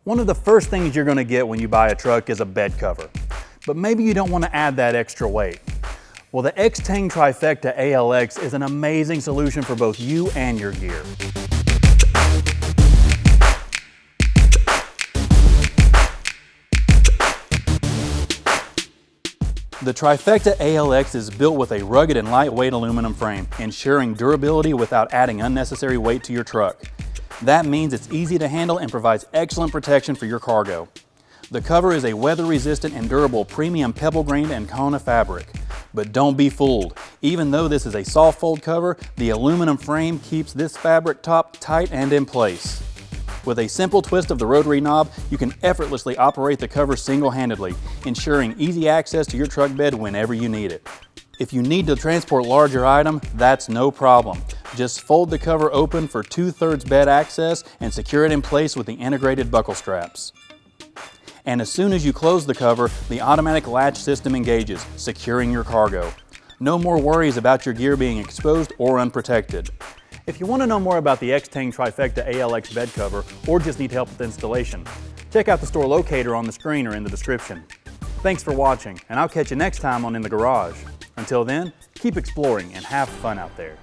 One of the first things you're going to get when you buy a truck is a bed cover. But maybe you don't want to add that extra weight. Well, the Extang Trifecta ALX is an amazing solution for both you and your gear. The Trifecta ALX is built with a rugged and lightweight aluminum frame, ensuring durability without adding unnecessary weight to your truck. That means it's easy to handle and provides excellent protection for your cargo. The cover is a weather-resistant and durable premium pebble-grained and Kona fabric. But don't be fooled. Even though this is a soft fold cover, the aluminum frame keeps this fabric top tight and in place. With a simple twist of the rotary knob, you can effortlessly operate the cover single-handedly, ensuring easy access to your truck bed whenever you need it. If you need to transport larger items, that's no problem. Just fold the cover open for 2/3 bed access and secure it in place with the integrated buckle straps. And as soon as you close the cover, the automatic latch system engages, securing your cargo. No more worries about your gear being exposed or unprotected. If you want to know more about the Extang Trifecta ALX bed cover or just need help with installation, check out the store locator on the screen or in the description. Thanks for watching, and I'll catch you next time on In the Garage. Until then, keep exploring and have fun out there.